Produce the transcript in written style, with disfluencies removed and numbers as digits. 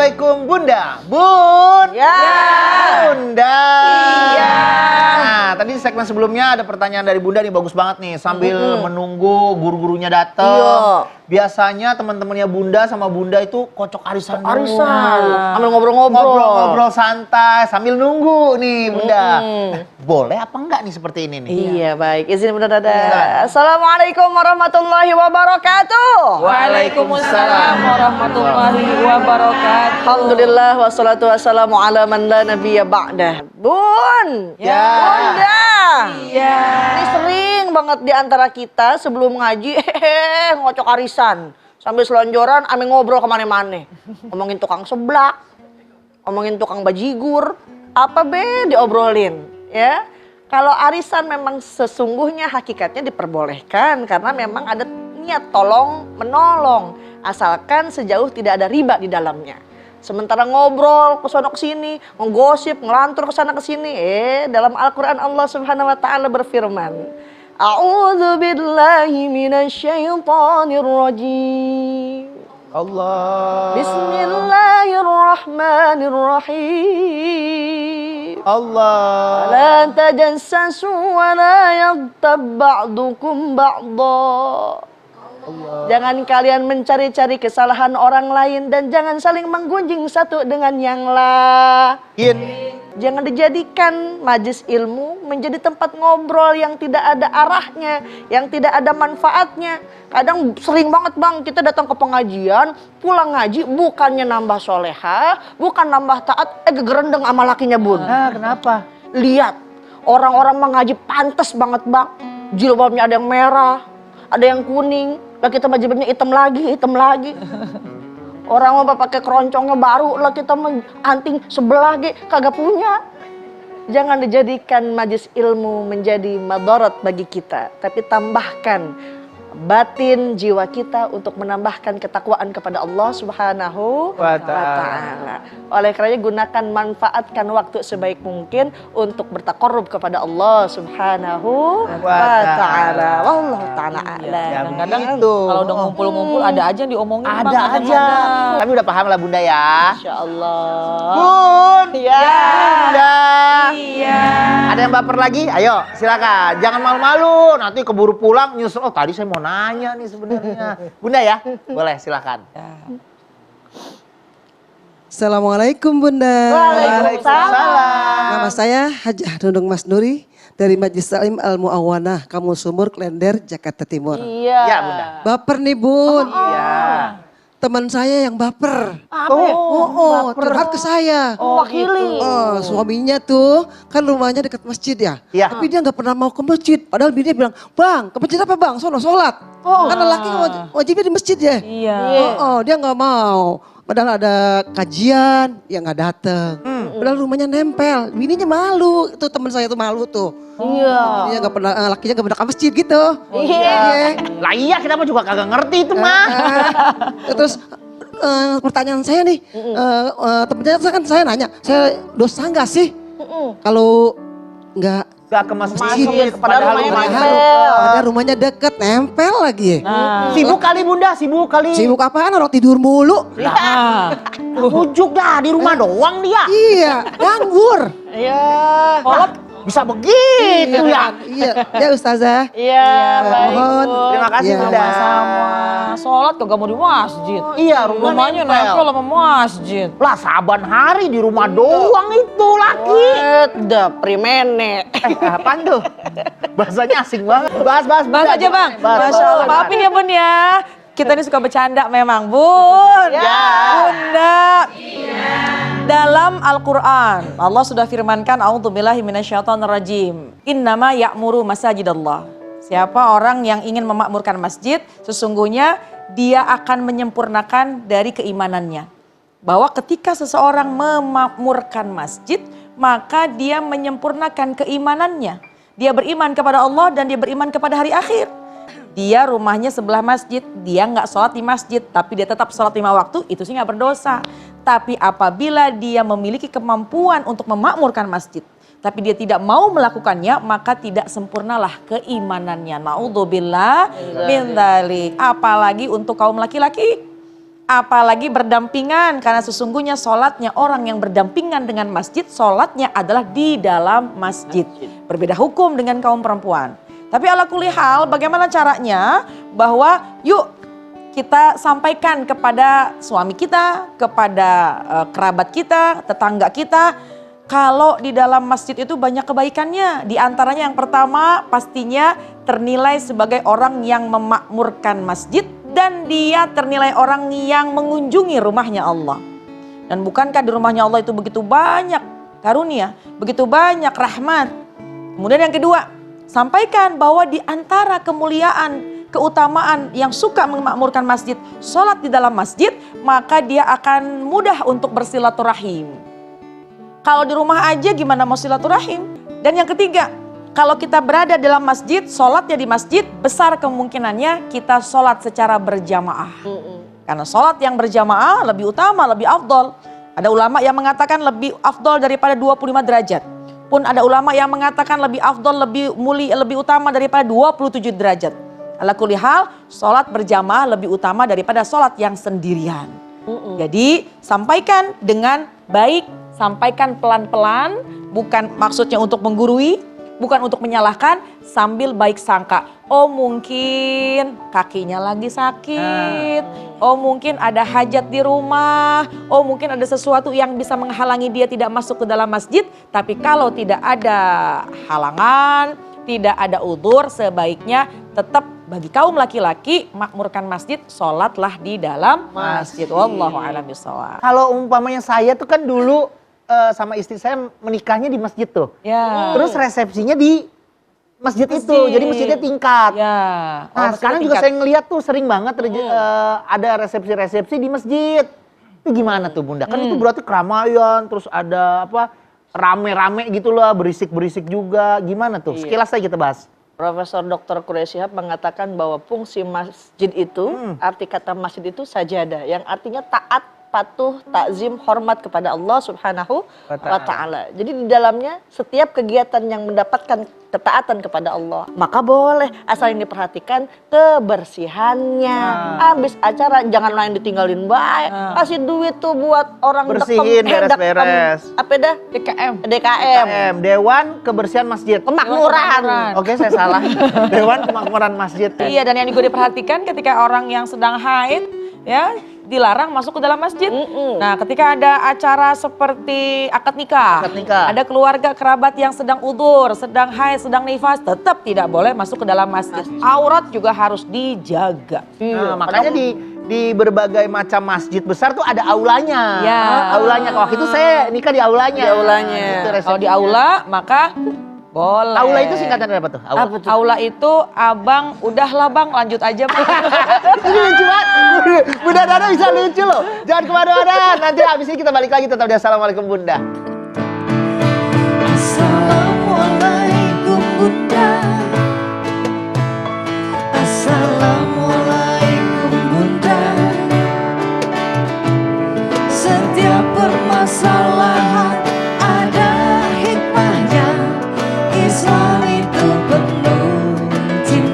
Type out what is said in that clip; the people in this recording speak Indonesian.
Assalamualaikum Bunda. Bun. Ya. Bunda. Iya. Nah, tadi segmen sebelumnya ada pertanyaan dari Bunda nih, bagus banget nih. Sambil menunggu guru-gurunya datang. Iya. Biasanya teman-temannya Bunda sama Bunda itu kocok arisan dulu. Sambil ngobrol-ngobrol. Ngobrol santai sambil nunggu nih Bunda. Boleh apa enggak nih seperti ini nih? Iya, baik. Izin Bunda Dada. Assalamualaikum warahmatullahi wabarakatuh. Waalaikumsalam warahmatullahi wabarakatuh. Alhamdulillah wassalatu wassalamu ala man la nabiyya ba'dah. Bun. Ya. Bunda. Iya. Ini sering banget di antara kita sebelum ngaji ngocok arisan. Sambil selonjoran ame ngobrol kemana-mana. Ngomongin tukang seblak, ngomongin tukang bajigur, apa be diobrolin ya. Kalau arisan memang sesungguhnya hakikatnya diperbolehkan karena memang ada niat tolong menolong. Asalkan sejauh tidak ada riba di dalamnya. Sementara ngobrol ke sono ke sini, menggosip, ngelantur ke sana ke sini, dalam Al-Qur'an Allah Subhanahu wa taala berfirman, A'udzu billahi minasyaitonir rajim. Allah. Bismillahirrahmanirrahim. Allah. La tajassasu wa la yaghtab ba'dukum ba'dha. Jangan kalian mencari-cari kesalahan orang lain dan jangan saling menggunjing satu dengan yang lain. Jangan dijadikan majelis ilmu menjadi tempat ngobrol yang tidak ada arahnya, yang tidak ada manfaatnya. Kadang sering banget bang kita datang ke pengajian, pulang ngaji bukannya nambah soleha, bukan nambah taat, gegerendeng sama lakinya bun. Nah, kenapa? Lihat, orang-orang mengaji pantas banget bang. Jilbabnya ada yang merah, ada yang kuning. Lah kita jilbabnya hitam lagi. Orang mau pakai keroncongnya baru, lah kita anting sebelah kagak punya. Jangan dijadikan majelis ilmu menjadi madarat bagi kita, tapi tambahkan batin jiwa kita untuk menambahkan ketakwaan kepada Allah Subhanahu wa ta'ala. Oleh karenanya gunakan, manfaatkan waktu sebaik mungkin untuk bertaqarrub kepada Allah Subhanahu wa ta'ala. Wallahu ta'ala a'lam. Kadang kalau udah ngumpul-ngumpul ada aja yang diomongin. Ada aja. Kami udah paham lah Bunda ya. Insyaallah. Bun. Ya. Bunda. Iya. Ada yang baper lagi? Ayo silakan. Jangan malu-malu. Nanti keburu pulang nyusul. Oh tadi saya mau nanya nih sebenarnya. Bunda ya? Boleh silakan. Assalamualaikum Bunda. Waalaikumsalam. Nama saya Hajah Nunung Mas Nuri dari Majlis Salim Al Muawanah, Kampung Sumur, Klender, Jakarta Timur. Iya. Ya Bunda. Baper nih Bun. Iya. Teman saya yang baper. Curhat ke saya. Wakili. Suaminya tuh kan rumahnya dekat masjid ya. Iya. Tapi dia nggak pernah mau ke masjid. Padahal bini bilang, bang ke masjid apa bang? Sono sholat. Kan lelaki wajibnya di masjid ya. Iya. Dia nggak mau. Padahal ada kajian, dia nggak dateng. Padahal rumahnya nempel. Bininya malu. Itu teman saya tuh malu tuh. Iya. Dia nggak pernah, lakinya nggak pernah ke masjid gitu. Iya. Lah iya kita mah juga kagak ngerti itu mah. Terus pertanyaan saya nih, temennya kan saya nanya, saya dosa nggak sih kalau nggak Gak ke masjid. Padahal rumahnya nempel. Padahal rumahnya deket, nempel lagi. Sibuk kali Bunda, sibuk kali. Sibuk apaan, orang tidur mulu. Nah, Ujuk dah di rumah doang dia. Iya, nganggur. Iya. Kolot bisa begitu ya. Iya, ya Ustazah. Iya, baik. Mohon. Bu. Terima kasih Iya. Bunda. sama sholat kagak mau di masjid. Iya, Rumahnya nempel sama masjid. Lah saban hari di rumah doang itu laki. The primene. Apaan tuh? Bahasanya asing banget. Bahas Bahas aja bang. Masya Allah. Maafin ya Bun ya. Kita ini suka bercanda memang Bun. Ya. Bunda. Dalam Al-Quran Allah sudah firmankan, A'udzubillahi minasyaitonirrajim, Innama ya'muru masajidallah. Siapa orang yang ingin memakmurkan masjid, sesungguhnya dia akan menyempurnakan dari keimanannya. Bahwa ketika seseorang memakmurkan masjid, maka dia menyempurnakan keimanannya. Dia beriman kepada Allah dan dia beriman kepada hari akhir. Dia rumahnya sebelah masjid, dia nggak sholat di masjid, tapi dia tetap sholat 5 waktu, itu sih nggak berdosa. Tapi apabila dia memiliki kemampuan untuk memakmurkan masjid, tapi dia tidak mau melakukannya, maka tidak sempurnalah keimanannya. Naudzubillah min dzalik. Apalagi untuk kaum laki-laki. apalagi berdampingan, karena sesungguhnya sholatnya orang yang berdampingan dengan masjid, sholatnya adalah di dalam masjid. Berbeda hukum dengan kaum perempuan. Tapi ala kulli hal, bagaimana caranya bahwa yuk kita sampaikan kepada suami kita, kepada kerabat kita, tetangga kita, kalau di dalam masjid itu banyak kebaikannya. Di antaranya yang pertama pastinya ternilai sebagai orang yang memakmurkan masjid dan dia ternilai orang yang mengunjungi rumahnya Allah. Dan bukankah di rumahnya Allah itu begitu banyak karunia, begitu banyak rahmat. Kemudian yang kedua, sampaikan bahwa di antara kemuliaan, keutamaan yang suka memakmurkan masjid, sholat di dalam masjid, maka dia akan mudah untuk bersilaturahim. Kalau di rumah aja gimana mau silaturahim? Dan yang ketiga, kalau kita berada dalam masjid, sholatnya di masjid, besar kemungkinannya kita sholat secara berjamaah. Karena sholat yang berjamaah lebih utama, lebih afdol. Ada ulama yang mengatakan lebih afdol daripada 25 derajat. Pun ada ulama yang mengatakan lebih afdol, lebih mulia, lebih utama daripada 27 derajat. Ala kulli hal, sholat berjamaah lebih utama daripada sholat yang sendirian. Jadi sampaikan dengan baik, sampaikan pelan-pelan, bukan maksudnya untuk menggurui, bukan untuk menyalahkan, sambil baik sangka. Oh mungkin kakinya lagi sakit, oh mungkin ada hajat di rumah, oh mungkin ada sesuatu yang bisa menghalangi dia tidak masuk ke dalam masjid. Tapi kalau tidak ada halangan, tidak ada udzur, sebaiknya tetap bagi kaum laki-laki makmurkan masjid, sholatlah di dalam masjid. Wallahu a'lam bishawab. Kalau umpamanya saya tuh kan dulu sama istri saya menikahnya di masjid tuh. Ya. Terus resepsinya di masjid itu, jadi masjidnya tingkat. Ya. Nah sekarang juga saya ngeliat tuh sering banget ada resepsi-resepsi di masjid. Itu gimana tuh Bunda? Kan itu berarti keramaian, terus ada apa rame-rame gitu lah, berisik-berisik juga. Gimana tuh? Sekilas saja kita bahas. Profesor Dr. Quraish Shihab mengatakan bahwa fungsi masjid itu, arti kata masjid itu sajadah, yang artinya taat, patuh, takzim, hormat kepada Allah Subhanahu wa Ta'ala. Jadi di dalamnya setiap kegiatan yang mendapatkan ketaatan kepada Allah, maka boleh asal yang diperhatikan kebersihannya. Habis acara jangan lain ditinggalin baik. Kasih duit tuh buat orang Bersihin, beres-beres. Apa dah? DKM. Dewan Kebersihan Masjid. Kemakmuran. Oke, saya salah. Dewan Kemakmuran Masjid. Iya, dan yang juga diperhatikan ketika orang yang sedang haid, ya, dilarang masuk ke dalam masjid. Nah, ketika ada acara seperti akad nikah, ada keluarga kerabat yang sedang udzur, sedang haid, sedang nifas, tetap tidak boleh masuk ke dalam masjid. Aurat juga harus dijaga. Nah, makanya di berbagai macam masjid besar tuh ada aulanya. Ya. Aulanya. Waktu itu saya nikah di aulanya. Gitu, Kalau di aula, maka boleh. Aula itu singkatan dari apa tuh? Aula itu abang, udahlah bang, lanjut aja bang. Ini lucu banget. Bunda Dana bisa lucu loh. Jangan kemana-mana. Nanti abis ini kita balik lagi tetap di Assalamualaikum Bunda. Assalamualaikum Bunda.